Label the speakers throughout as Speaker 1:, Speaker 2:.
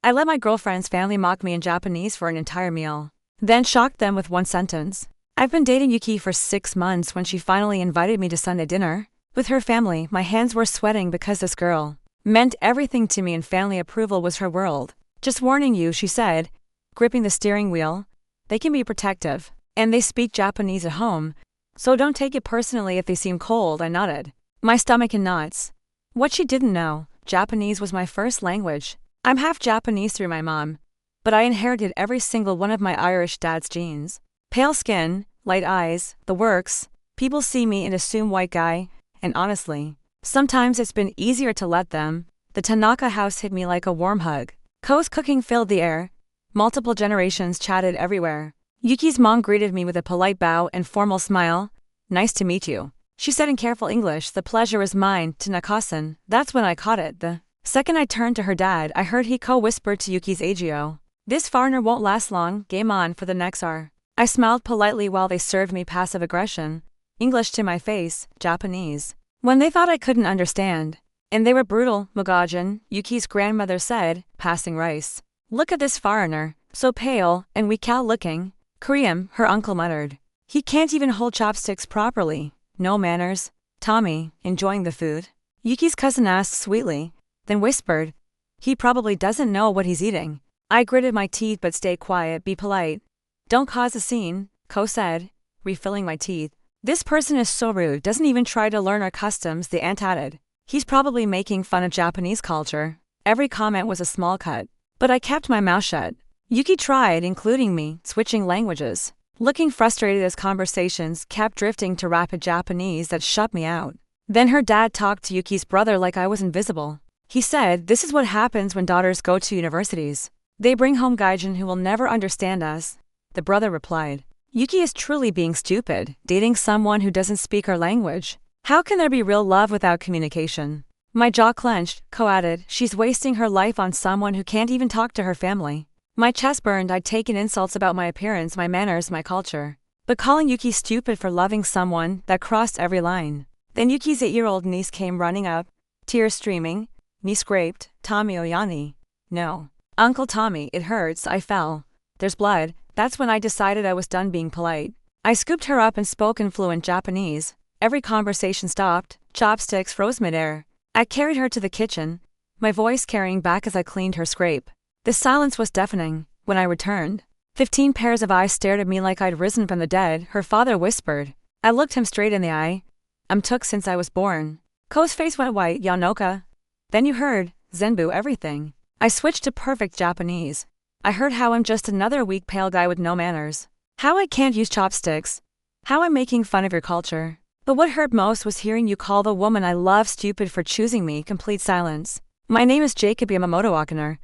Speaker 1: I let my girlfriend's family mock me in Japanese for an entire meal, then shocked them with one sentence. I've been dating Yuki for 6 months when she finally invited me to Sunday dinner. With her family, my hands were sweating because this girl meant everything to me and family approval was her world. Just warning you, she said, gripping the steering wheel. They can be protective, and they speak Japanese at home, so don't take it personally if they seem cold, I nodded. My stomach in knots. What she didn't know, Japanese was my first language. I'm half Japanese through my mom, but I inherited every single one of my Irish dad's genes. Pale skin, light eyes, the works. People see me and assume white guy, and honestly, sometimes it's been easier to let them. The Tanaka house hit me like a warm hug. Ko's cooking filled the air. Multiple generations chatted everywhere. Yuki's mom greeted me with a polite bow and formal smile. Nice to meet you, she said in careful English. The pleasure is mine, Tanaka-san. That's when I caught it. The second I turned to her dad, I heard he whispered to Yuki's agio. This foreigner won't last long, game on for the next hour. I smiled politely while they served me passive aggression. English to my face, Japanese. When they thought I couldn't understand. And they were brutal, Mugajin, Yuki's grandmother said, passing rice. Look at this foreigner, so pale and weak-out looking. Korean, her uncle muttered. He can't even hold chopsticks properly. No manners. Tommy, enjoying the food? Yuki's cousin asked sweetly, then whispered. He probably doesn't know what he's eating. I gritted my teeth but stayed quiet, be polite. Don't cause a scene, Ko said, refilling my teeth. This person is so rude, doesn't even try to learn our customs, the aunt added. He's probably making fun of Japanese culture. Every comment was a small cut. But I kept my mouth shut. Yuki tried, including me, switching languages. Looking frustrated as conversations kept drifting to rapid Japanese that shut me out. Then her dad talked to Yuki's brother like I was invisible. He said, this is what happens when daughters go to universities. They bring home gaijin who will never understand us. The brother replied, Yuki is truly being stupid, dating someone who doesn't speak our language. How can there be real love without communication? My jaw clenched, Ko added, she's wasting her life on someone who can't even talk to her family. My chest burned. I'd taken insults about my appearance, my manners, my culture. But calling Yuki stupid for loving someone, that crossed every line. Then Yuki's 8-year-old niece came running up, tears streaming, knee scraped. Tommy Oyani. No. Uncle Tommy, it hurts. I fell. There's blood. That's when I decided I was done being polite. I scooped her up and spoke in fluent Japanese. Every conversation stopped. Chopsticks froze midair. I carried her to the kitchen, my voice carrying back as I cleaned her scrape. The silence was deafening. When I returned, 15 pairs of eyes stared at me like I'd risen from the dead. Her father whispered. I looked him straight in the eye. I'm took since I was born. Ko's face went white. Yanoka. Then you heard, Zenbu, everything. I switched to perfect Japanese. I heard how I'm just another weak pale guy with no manners. How I can't use chopsticks. How I'm making fun of your culture. But what hurt most was hearing you call the woman I love stupid for choosing me. Complete silence. My name is Jacob Yamamoto Akiner.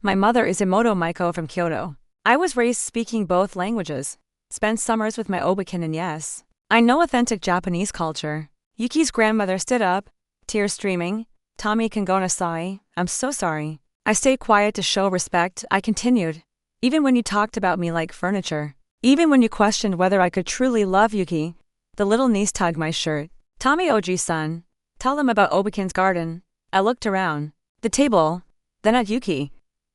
Speaker 1: My mother is Emoto Maiko from Kyoto. I was raised speaking both languages. Spent summers with my Obakin and yes, I know authentic Japanese culture. Yuki's grandmother stood up, tears streaming. Tommy Kangonasai, I'm so sorry. I stayed quiet to show respect. I continued. Even when you talked about me like furniture. Even when you questioned whether I could truly love Yuki. The little niece tugged my shirt. Tommy Oji-san, tell them about Obakin's garden. I looked around. The table. Then at Yuki,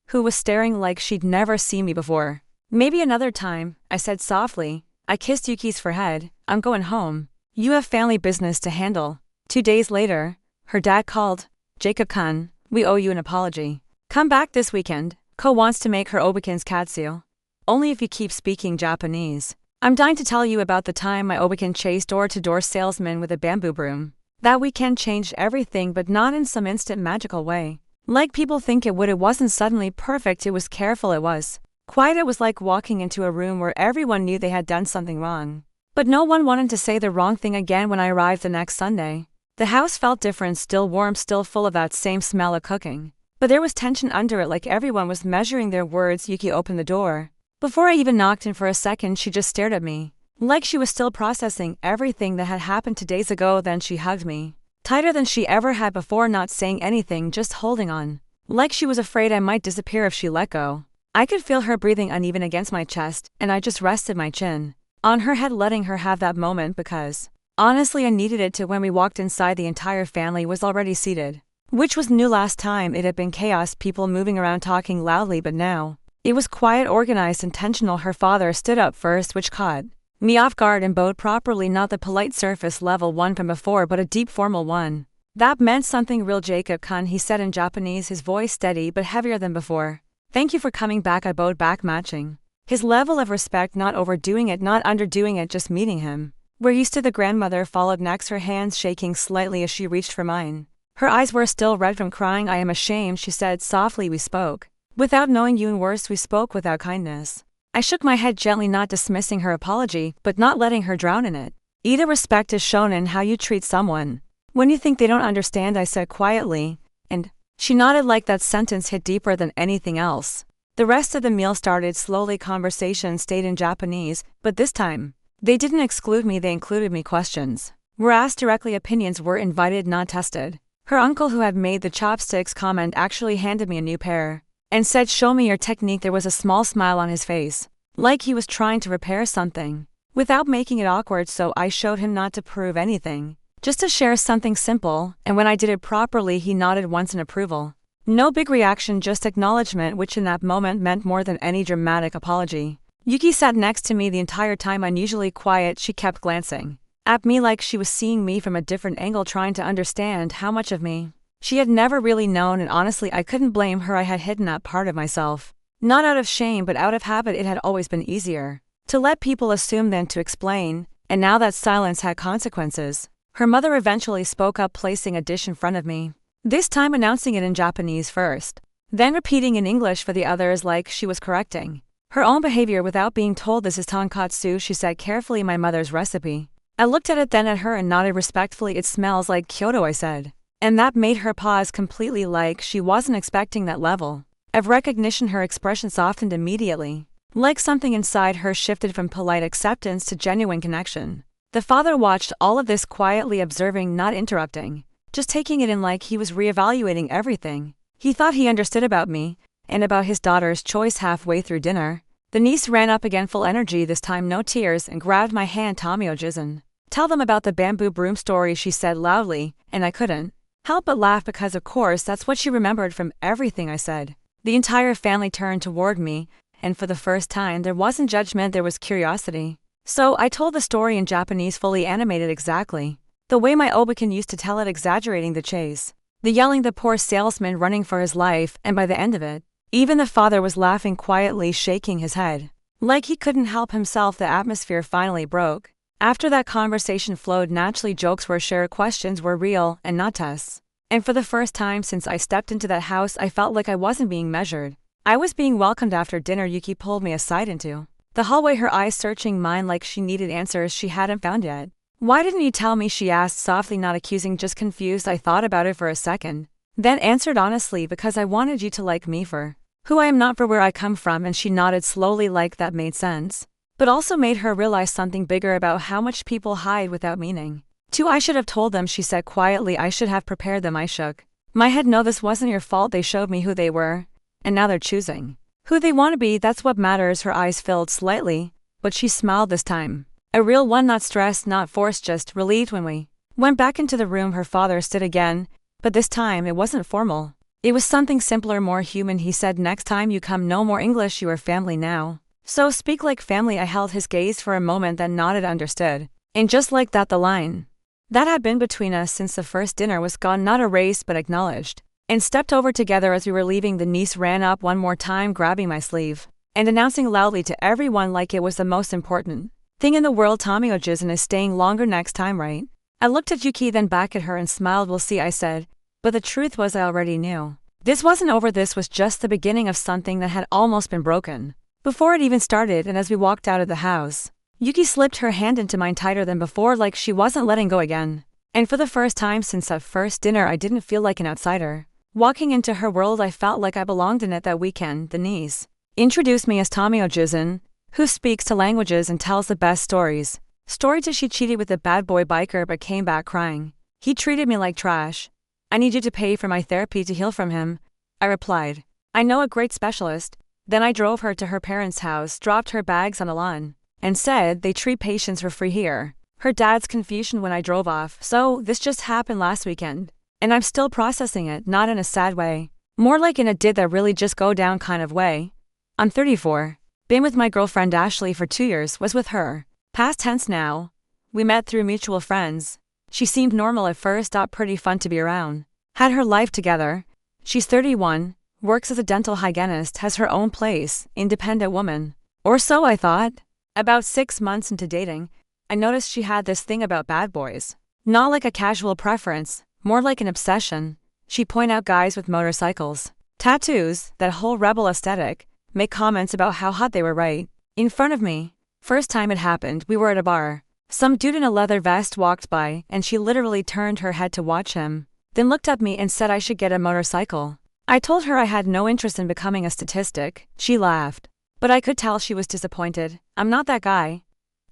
Speaker 1: who was staring like she'd never seen me before. Maybe another time, I said softly. I kissed Yuki's forehead. I'm going home. You have family business to handle. 2 days later, her dad called. Jacob-kun, we owe you an apology. Come back this weekend. Ko wants to make her Obakin's katsu. Only if you keep speaking Japanese. I'm dying to tell you about the time my Obakin chased door-to-door salesman with a bamboo broom. That weekend changed everything, but not in some instant magical way. Like people think it would. It wasn't suddenly perfect, it was careful. It was quiet. It was like walking into a room where everyone knew they had done something wrong. But no one wanted to say the wrong thing again. When I arrived the next Sunday, the house felt different, still warm, still full of that same smell of cooking. But there was tension under it, like everyone was measuring their words. Yuki opened the door. Before I even knocked, and for a second she just stared at me, like she was still processing everything that had happened 2 days ago. Then she hugged me, tighter than she ever had before, not saying anything, just holding on, like she was afraid I might disappear if she let go. I could feel her breathing uneven against my chest, and I just rested my chin on her head, letting her have that moment because, honestly, I needed it to. When we walked inside, the entire family was already seated. which was new. Last time it had been chaos, people moving around talking loudly, but now it was quiet, organized, intentional. Her father stood up first, which caught me off guard and bowed properly, not the polite surface level one from before, but a deep formal one. That meant something real. Jacob-kun, he said in Japanese, his voice steady but heavier than before. Thank you for coming back. I bowed back, matching his level of respect, not overdoing it, not underdoing it, just meeting him where he stood. The grandmother followed next, her hands shaking slightly as she reached for mine. Her eyes were still red from crying. I am ashamed, she said softly. We spoke without knowing you, and worse, we spoke without kindness. I shook my head gently, not dismissing her apology, but not letting her drown in it. Either respect is shown in how you treat someone when you think they don't understand, I said quietly, and she nodded like that sentence hit deeper than anything else. The rest of the meal started slowly. Conversation stayed in Japanese, but this time they didn't exclude me, they included me. Questions were asked directly, opinions were invited, not tested. Her uncle, who had made the chopsticks comment, actually handed me a new pair and said, show me your technique. There was a small smile on his face, like he was trying to repair something without making it awkward, so I showed him, not to prove anything, just to share something simple, and when I did it properly he nodded once in approval. No big reaction, just acknowledgement, which in that moment meant more than any dramatic apology. Yuki sat next to me the entire time, unusually quiet. She kept glancing at me like she was seeing me from a different angle, trying to understand how much of me she had never really known, and honestly I couldn't blame her. I had hidden that part of myself, not out of shame but out of habit. It had always been easier to let people assume than to explain, and now that silence had consequences. Her mother eventually spoke up, placing a dish in front of me, this time announcing it in Japanese first, then repeating in English for the others like she was correcting her own behavior without being told. This is tonkatsu, she said carefully, my mother's recipe. I looked at it, then at her, and nodded respectfully. It smells like Kyoto, I said, and that made her pause completely, like she wasn't expecting that level of recognition. Her expression softened immediately, like something inside her shifted from polite acceptance to genuine connection. The father watched all of this quietly, observing, not interrupting, just taking it in like he was reevaluating everything he thought he understood about me and about his daughter's choice. Halfway through dinner, the niece ran up again, full energy this time, no tears, and grabbed my hand. Tamio-jisen, tell them about the bamboo broom story, she said loudly, and I couldn't help but laugh because of course that's what she remembered from everything I said. The entire family turned toward me, and for the first time there wasn't judgment, there was curiosity. So I told the story in Japanese, fully animated, exactly the way my Obakin used to tell it, exaggerating the chase, the yelling, the poor salesman running for his life, and by the end of it, even the father was laughing quietly, shaking his head like he couldn't help himself. The atmosphere finally broke. After that, conversation flowed naturally, jokes were shared, questions were real and not tests. And for the first time since I stepped into that house, I felt like I wasn't being measured. I was being welcomed. After dinner, Yuki pulled me aside into the hallway, her eyes searching mine like she needed answers she hadn't found yet. Why didn't you tell me, she asked softly, not accusing, just confused. I thought about it for a second, then answered honestly, because I wanted you to like me for who I am, not for where I come from. And she nodded slowly, like that made sense, but also made her realize something bigger about how much people hide without meaning to. I should have told them, she said quietly. I should have prepared them. I shook my head. No, this wasn't your fault. They showed me who they were, and now they're choosing who they want to be. That's what matters. Her eyes filled slightly, but she smiled this time, a real one, not stressed, not forced, just relieved. When we went back into the room, her father stood again, but this time it wasn't formal. It was something simpler, more human. He said, next time you come, no more English, you are family now, so speak like family. I held his gaze for a moment, then nodded, understood. And just like that, the line that had been between us since the first dinner was gone, not erased but acknowledged, and stepped over together. As we were leaving, the niece ran up one more time, grabbing my sleeve and announcing loudly to everyone like it was the most important thing in the world, Tamio-jisen is staying longer next time, right? I looked at Yuki, then back at her, and smiled. We'll see, I said, but the truth was I already knew. This wasn't over, this was just the beginning of something that had almost been broken before it even started. And as we walked out of the house, Yuki slipped her hand into mine tighter than before, like she wasn't letting go again. And for the first time since that first dinner, I didn't feel like an outsider walking into her world. I felt like I belonged in it. That weekend, the niece introduced me as Tamio-jisen, who speaks 2 languages and tells the best stories. Story till she cheated with a bad boy biker but came back crying. He treated me like trash. I need you to pay for my therapy to heal from him, I replied. I know a great specialist. Then I drove her to her parents' house, dropped her bags on a lawn, and said they treat patients for free here. Her dad's confusion when I drove off. So, this just happened last weekend. And I'm still processing it, not in a sad way. More like in a did that really just go down kind of way. I'm 34. Been with my girlfriend Ashley for 2 years, was with her. Past tense now. We met through mutual friends. She seemed normal at first, pretty fun to be around. Had her life together. She's 31, works as a dental hygienist, has her own place, independent woman. Or so I thought. About 6 months into dating, I noticed she had this thing about bad boys. Not like a casual preference, more like an obsession. She'd point out guys with motorcycles, tattoos, that whole rebel aesthetic, make comments about how hot they were right in front of me. First time it happened, we were at a bar. Some dude in a leather vest walked by and she literally turned her head to watch him, then looked at me and said I should get a motorcycle. I told her I had no interest in becoming a statistic. She laughed. But I could tell she was disappointed. I'm not that guy.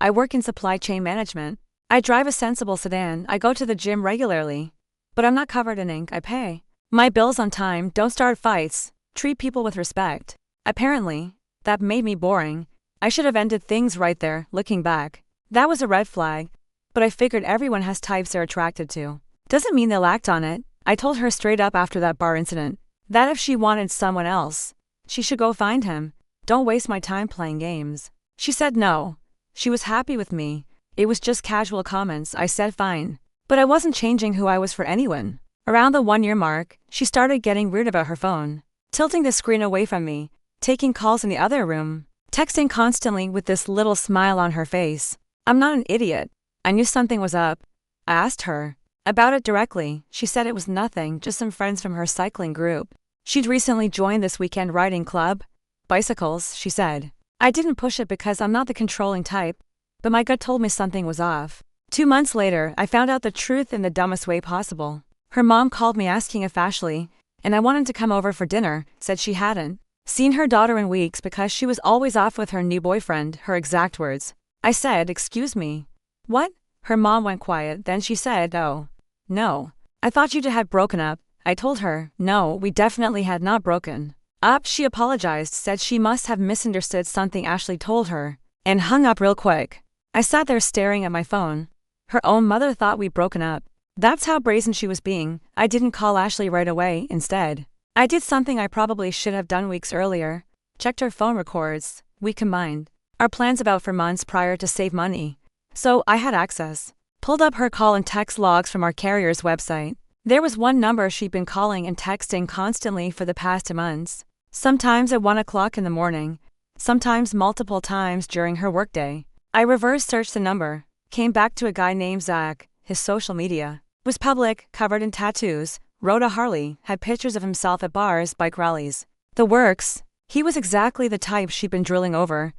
Speaker 1: I work in supply chain management. I drive a sensible sedan. I go to the gym regularly. But I'm not covered in ink. I pay my bills on time, don't start fights, treat people with respect. Apparently, that made me boring. I should have ended things right there, looking back. That was a red flag. But I figured everyone has types they're attracted to. Doesn't mean they'll act on it. I told her straight up after that bar incident that if she wanted someone else, she should go find him. Don't waste my time playing games. She said no. She was happy with me. It was just casual comments. I said fine. But I wasn't changing who I was for anyone. Around the 1-year mark, she started getting weird about her phone, tilting the screen away from me, taking calls in the other room, texting constantly with this little smile on her face. I'm not an idiot. I knew something was up. I asked her about it directly. She said it was nothing, just some friends from her cycling group. She'd recently joined this weekend riding club. Bicycles, she said. I didn't push it because I'm not the controlling type, but my gut told me something was off. 2 months later, I found out the truth in the dumbest way possible. Her mom called me asking if Ashley and I wanted to come over for dinner, said she hadn't seen her daughter in weeks because she was always off with her new boyfriend, her exact words. I said, excuse me. What? Her mom went quiet, then she said, oh, no. I thought you two had broken up. I told her, no, we definitely had not broken up. She apologized, said she must have misunderstood something Ashley told her, and hung up real quick. I sat there staring at my phone. Her own mother thought we'd broken up. That's how brazen she was being. I didn't call Ashley right away. Instead, I did something I probably should have done weeks earlier. Checked her phone records. We combined our plans about for months prior to save money. So I had access. Pulled up her call and text logs from our carrier's website. There was one number she'd been calling and texting constantly for the past 2 months. Sometimes at 1 o'clock in the morning. Sometimes multiple times during her workday. I reverse searched the number. Came back to a guy named Zach. His social media was public, covered in tattoos, rode a Harley, had pictures of himself at bars, bike rallies. The works. He was exactly the type she'd been drilling over.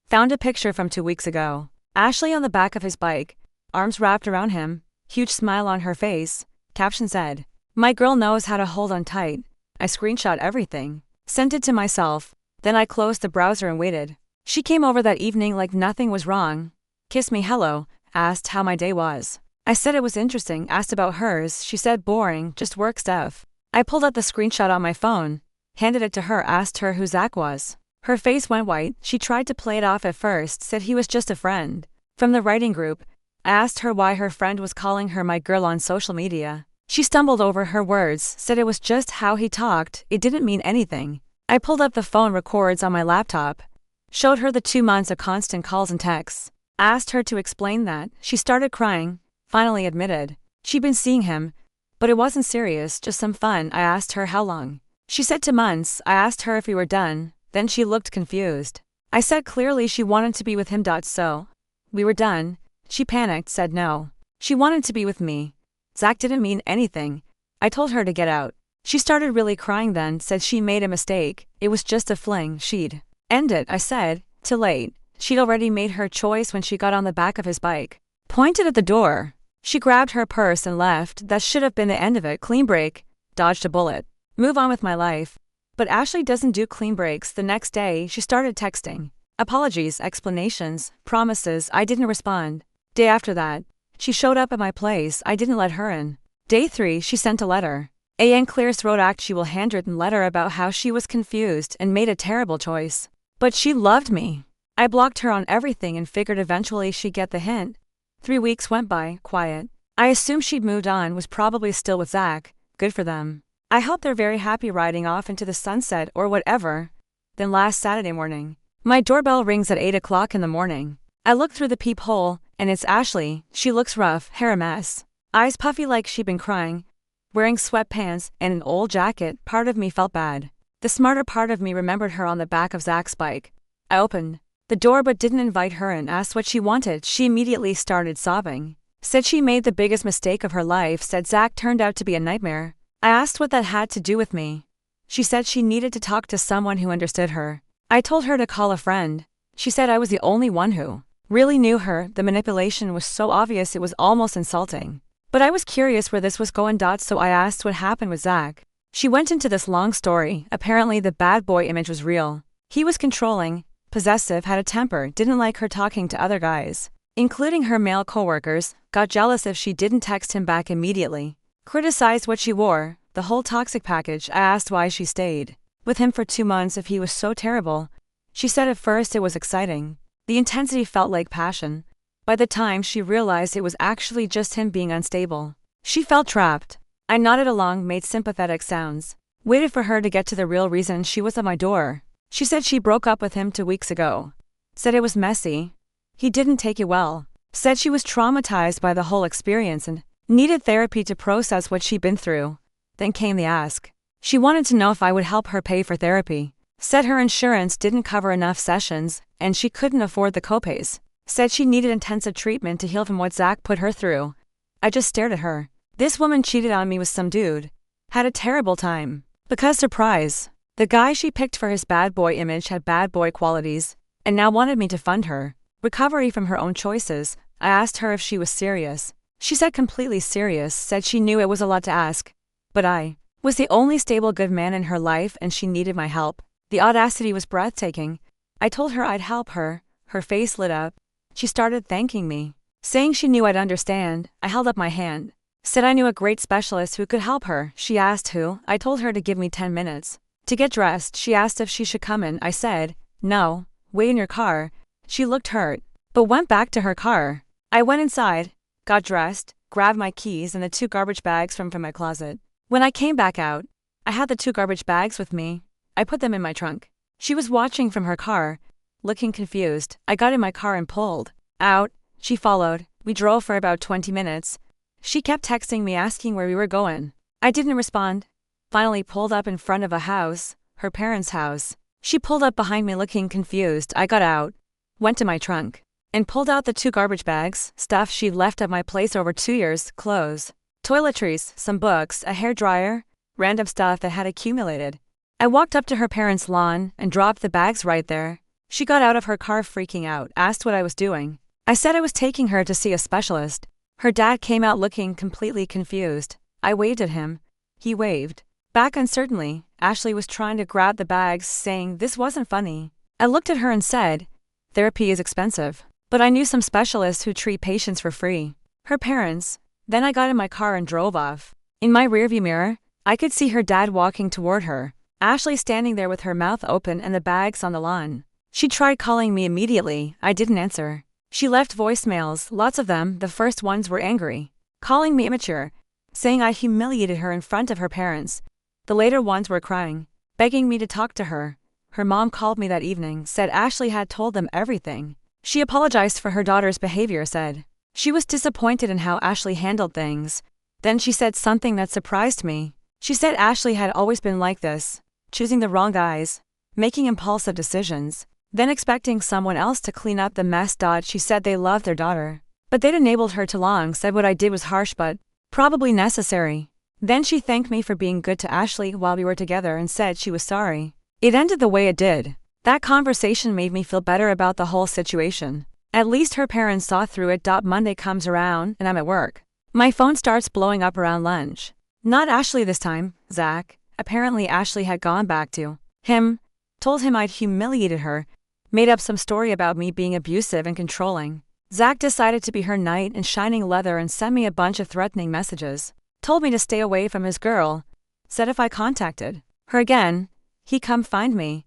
Speaker 1: Found a picture from 2 weeks ago. Ashley on the back of his bike, arms wrapped around him, huge smile on her face. Caption said, "My girl knows how to hold on tight." I screenshot everything, sent it to myself, then I closed the browser and waited. She came over that evening like nothing was wrong. Kissed me hello, asked how my day was. I said it was interesting, asked about hers. She said boring, just work stuff. I pulled out the screenshot on my phone, handed it to her, asked her who Zach was. Her face went white. She tried to play it off at first, said he was just a friend from the writing group. I asked her why her friend was calling her my girl on social media. She stumbled over her words, said it was just how he talked, it didn't mean anything. I pulled up the phone records on my laptop, showed her the 2 months of constant calls and texts, asked her to explain that. She started crying, finally admitted she'd been seeing him, but it wasn't serious, just some fun. I asked her how long. She said 2 months. I asked her if we were done, then she looked confused. I said clearly she wanted to be with him. So we were done. She panicked, said no. She wanted to be with me. Zach didn't mean anything. I told her to get out. She started really crying then, said she made a mistake. It was just a fling, she'd end it. I said, too late. She'd already made her choice when she got on the back of his bike. Pointed at the door. She grabbed her purse and left. That should have been the end of it. Clean break. Dodged a bullet. Move on with my life. But Ashley doesn't do clean breaks. The next day, she started texting. Apologies, explanations, promises. I didn't respond. Day after that, she showed up at my place. I didn't let her in. Day 3, she sent a letter. An clearest wrote actual handwritten letter about how she was confused and made a terrible choice. But she loved me. I blocked her on everything and figured eventually she'd get the hint. 3 weeks went by, quiet. I assumed she'd moved on, was probably still with Zach. Good for them. I hope they're very happy riding off into the sunset or whatever. Then last Saturday morning, my doorbell rings at 8 o'clock in the morning. I look through the peephole, and it's Ashley. She looks rough, hair a mess, eyes puffy like she'd been crying, wearing sweatpants and an old jacket. Part of me felt bad. The smarter part of me remembered her on the back of Zach's bike. I opened the door but didn't invite her and asked what she wanted. She immediately started sobbing. Said she made the biggest mistake of her life, said Zach turned out to be a nightmare. I asked what that had to do with me. She said she needed to talk to someone who understood her. I told her to call a friend. She said I was the only one who really knew her. The manipulation was so obvious it was almost insulting. But I was curious where this was going, so I asked what happened with Zach. She went into this long story. Apparently the bad boy image was real. He was controlling, possessive, had a temper, didn't like her talking to other guys, including her male coworkers, got jealous if she didn't text him back immediately, criticized what she wore, the whole toxic package. I asked why she stayed with him for 2 months if he was so terrible. She said at first it was exciting. The intensity felt like passion. By the time she realized it was actually just him being unstable, she felt trapped. I nodded along, made sympathetic sounds, waited for her to get to the real reason she was at my door. She said she broke up with him 2 weeks ago. Said it was messy. He didn't take it well. Said she was traumatized by the whole experience and needed therapy to process what she'd been through. Then came the ask. She wanted to know if I would help her pay for therapy. Said her insurance didn't cover enough sessions and she couldn't afford the copays. Said she needed intensive treatment to heal from what Zach put her through. I just stared at her. This woman cheated on me with some dude. Had a terrible time. Because surprise, the guy she picked for his bad boy image had bad boy qualities, and now wanted me to fund her recovery from her own choices. I asked her if she was serious. She said completely serious, said she knew it was a lot to ask, but I was the only stable good man in her life and she needed my help. The audacity was breathtaking. I told her I'd help her. Her face lit up. She started thanking me, saying she knew I'd understand. I held up my hand, said I knew a great specialist who could help her. She asked who. I told her to give me 10 minutes to get dressed. She asked if she should come in. I said, no, wait in your car. She looked hurt, but went back to her car. I went inside, got dressed, grabbed my keys and the 2 garbage bags from my closet. When I came back out, I had the 2 garbage bags with me. I put them in my trunk. She was watching from her car, looking confused. I got in my car and pulled out. She followed. We drove for about 20 minutes. She kept texting me asking where we were going. I didn't respond. Finally pulled up in front of a house, her parents' house. She pulled up behind me looking confused. I got out, went to my trunk, and pulled out the 2 garbage bags, stuff she'd left at my place over 2 years, clothes, toiletries, some books, a hairdryer, random stuff that had accumulated. I walked up to her parents' lawn and dropped the bags right there. She got out of her car freaking out, asked what I was doing. I said I was taking her to see a specialist. Her dad came out looking completely confused. I waved at him. He waved back uncertainly. Ashley was trying to grab the bags, saying this wasn't funny. I looked at her and said, therapy is expensive, but I knew some specialists who treat patients for free. Her parents. Then I got in my car and drove off. In my rearview mirror, I could see her dad walking toward her, Ashley standing there with her mouth open and the bags on the lawn. She tried calling me immediately. I didn't answer. She left voicemails, lots of them. The first ones were angry, calling me immature, saying I humiliated her in front of her parents. The later ones were crying, begging me to talk to her. Her mom called me that evening, said Ashley had told them everything. She apologized for her daughter's behavior, said she was disappointed in how Ashley handled things. Then she said something that surprised me. She said Ashley had always been like this, choosing the wrong guys, making impulsive decisions, then expecting someone else to clean up the mess. She said they loved their daughter, but they'd enabled her too long, said what I did was harsh but probably necessary. Then she thanked me for being good to Ashley while we were together and said she was sorry it ended the way it did. That conversation made me feel better about the whole situation. At least her parents saw through it. Monday comes around and I'm at work. My phone starts blowing up around lunch. Not Ashley this time, Zach. Apparently Ashley had gone back to him, told him I'd humiliated her, made up some story about me being abusive and controlling. Zach decided to be her knight in shining leather and sent me a bunch of threatening messages. Told me to stay away from his girl. Said if I contacted her again, he'd come find me.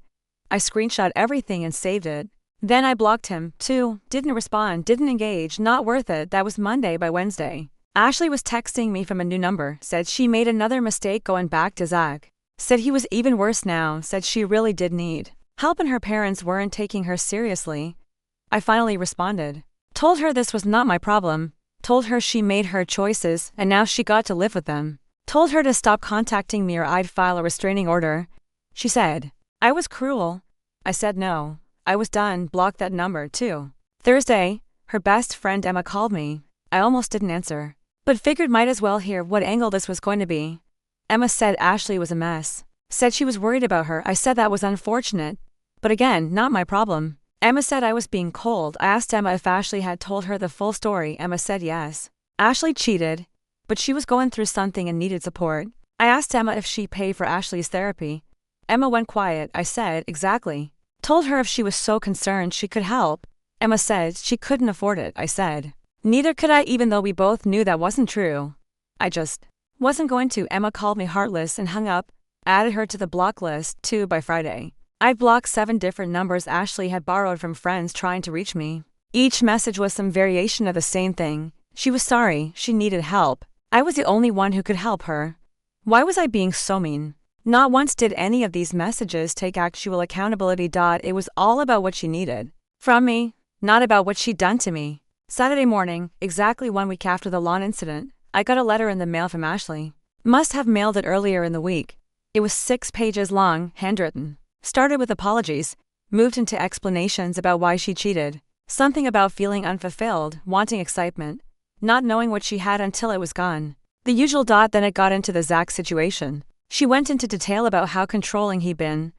Speaker 1: I screenshot everything and saved it. Then I blocked him, too. Didn't respond, didn't engage, not worth it. That was Monday. By Wednesday, Ashley was texting me from a new number, said she made another mistake going back to Zach. Said he was even worse now, said she really did need help and her parents weren't taking her seriously. I finally responded. Told her this was not my problem. Told her she made her choices and now she got to live with them. Told her to stop contacting me or I'd file a restraining order. She said, I was cruel. I said no. I was done, blocked that number too. Thursday, her best friend Emma called me. I almost didn't answer, but figured might as well hear what angle this was going to be. Emma said Ashley was a mess. Said she was worried about her. I said that was unfortunate, but again, not my problem. Emma said I was being cold. I asked Emma if Ashley had told her the full story. Emma said yes. Ashley cheated, but she was going through something and needed support. I asked Emma if she paid for Ashley's therapy. Emma went quiet. I said, exactly. Told her if she was so concerned she could help. Emma said she couldn't afford it. I said, neither could I, even though we both knew that wasn't true. I just wasn't going to. Emma called me heartless and hung up. Added her to the block list too by Friday. I'd blocked 7 different numbers Ashley had borrowed from friends trying to reach me. Each message was some variation of the same thing. She was sorry, she needed help. I was the only one who could help her. Why was I being so mean? Not once did any of these messages take actual accountability. It was all about what she needed from me, not about what she'd done to me. Saturday morning, exactly 1 week after the lawn incident, I got a letter in the mail from Ashley. Must have mailed it earlier in the week. It was 6 pages long, handwritten. Started with apologies, moved into explanations about why she cheated. Something about feeling unfulfilled, wanting excitement, not knowing what she had until it was gone. The usual. Then it got into the Zach situation. She went into detail about how controlling he'd been,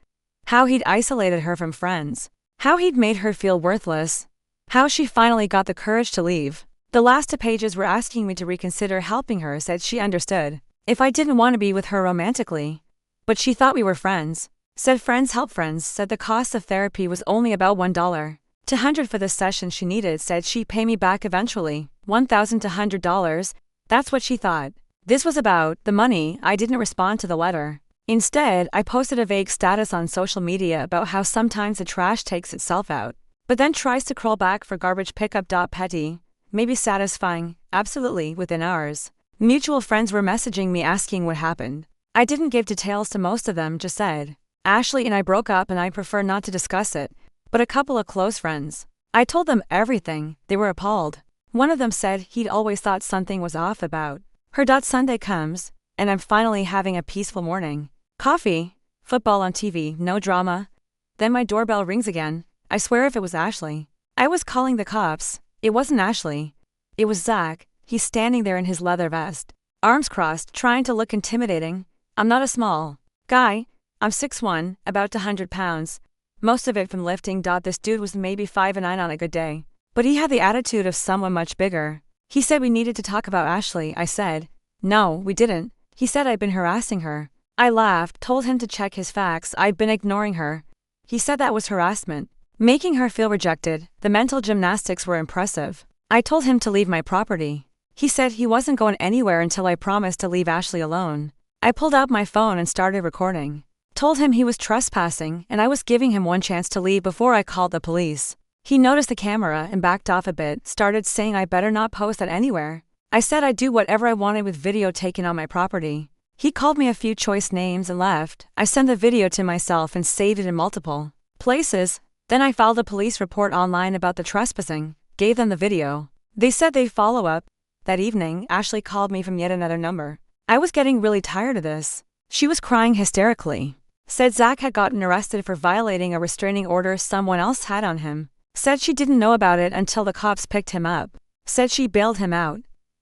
Speaker 1: how he'd isolated her from friends, how he'd made her feel worthless, how she finally got the courage to leave. The last 2 pages were asking me to reconsider helping her. Said she understood if I didn't want to be with her romantically, but she thought we were friends. Said friends help friends. Said the cost of therapy was only about $1 to $100 for the session she needed. Said she'd pay me back eventually, $1,000 to $100. That's what she thought this was about, the money. I didn't respond to the letter. Instead, I posted a vague status on social media about how sometimes the trash takes itself out, but then tries to crawl back for garbage pickup. Petty, maybe satisfying, absolutely, within hours. Mutual friends were messaging me asking what happened. I didn't give details to most of them, just said Ashley and I broke up and I prefer not to discuss it, but a couple of close friends. I told them everything. They were appalled. One of them said he'd always thought something was off about her. Sunday comes, and I'm finally having a peaceful morning. Coffee, football on TV, no drama. Then my doorbell rings again. I swear if it was Ashley. I was calling the cops. It wasn't Ashley. It was Zach. He's standing there in his leather vest, arms crossed, trying to look intimidating. I'm not a small guy. I'm 6'1", about 100 pounds, most of it from lifting. This dude was maybe 5'9" on a good day, but he had the attitude of someone much bigger. He said we needed to talk about Ashley. I said, no, we didn't. He said I'd been harassing her. I laughed, told him to check his facts. I'd been ignoring her. He said that was harassment, making her feel rejected. The mental gymnastics were impressive. I told him to leave my property. He said he wasn't going anywhere until I promised to leave Ashley alone. I pulled out my phone and started recording. Told him he was trespassing and I was giving him one chance to leave before I called the police. He noticed the camera and backed off a bit, started saying I better not post that anywhere. I said I'd do whatever I wanted with video taken on my property. He called me a few choice names and left. I sent the video to myself and saved it in multiple places. Then I filed a police report online about the trespassing, gave them the video. They said they'd follow up. That evening, Ashley called me from yet another number. I was getting really tired of this. She was crying hysterically. Said Zach had gotten arrested for violating a restraining order someone else had on him. Said she didn't know about it until the cops picked him up. Said she bailed him out.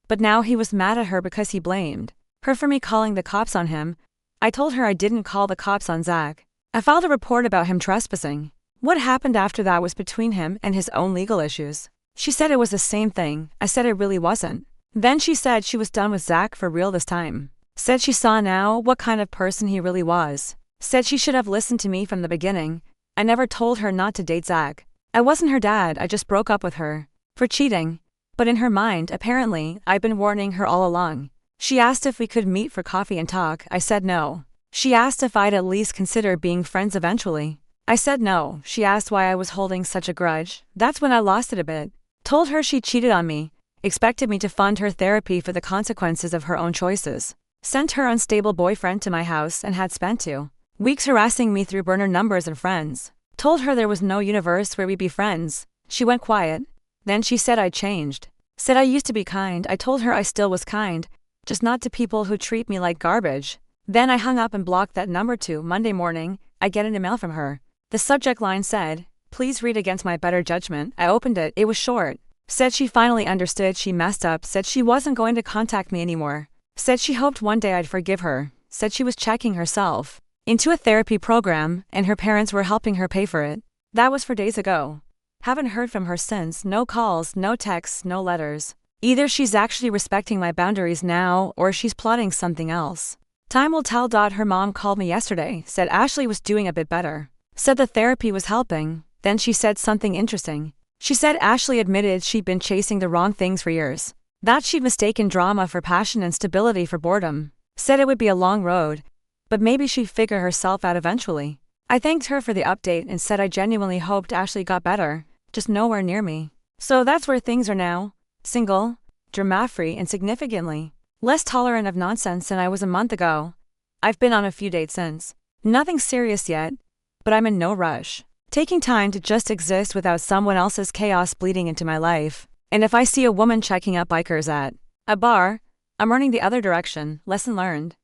Speaker 1: But now he was mad at her because he blamed her for me calling the cops on him. I told her I didn't call the cops on Zach. I filed a report about him trespassing. What happened after that was between him and his own legal issues. She said it was the same thing. I said it really wasn't. Then she said she was done with Zach for real this time. Said she saw now what kind of person he really was. Said she should have listened to me from the beginning. I never told her not to date Zach. I wasn't her dad, I just broke up with her for cheating. But in her mind, apparently, I'd been warning her all along. She asked if we could meet for coffee and talk. I said no. She asked if I'd at least consider being friends eventually. I said no. She asked why I was holding such a grudge. That's when I lost it a bit. Told her she cheated on me. expected me to fund her therapy for the consequences of her own choices, sent her unstable boyfriend to my house and had spent 2 weeks harassing me through burner numbers and friends. Told her there was no universe where we'd be friends. She went quiet. Then she said I'd changed. Said I used to be kind. I told her I still was kind, just not to people who treat me like garbage. Then I hung up and blocked that number. Monday morning, I get an email from her. The subject line said, "Please read against my better judgment." I opened it. It was short. Said she finally understood she messed up. Said she wasn't going to contact me anymore. Said she hoped one day I'd forgive her. Said she was checking herself into a therapy program and her parents were helping her pay for it. That was 4 days ago. Haven't heard from her since. No calls, no texts, no letters. Either she's actually respecting my boundaries now or she's plotting something else. Time will tell. Her mom called me yesterday, said Ashley was doing a bit better. Said the therapy was helping. Then she said something interesting. She said Ashley admitted she'd been chasing the wrong things for years. That she'd mistaken drama for passion and stability for boredom. Said it would be a long road, but maybe she'd figure herself out eventually. I thanked her for the update and said I genuinely hoped Ashley got better, just nowhere near me. So that's where things are now. Single, drama-free, and significantly less tolerant of nonsense than I was a month ago. I've been on a few dates since. Nothing serious yet, but I'm in no rush. Taking time to just exist without someone else's chaos bleeding into my life. And if I see a woman checking out bikers at a bar, I'm running the other direction. Lesson learned.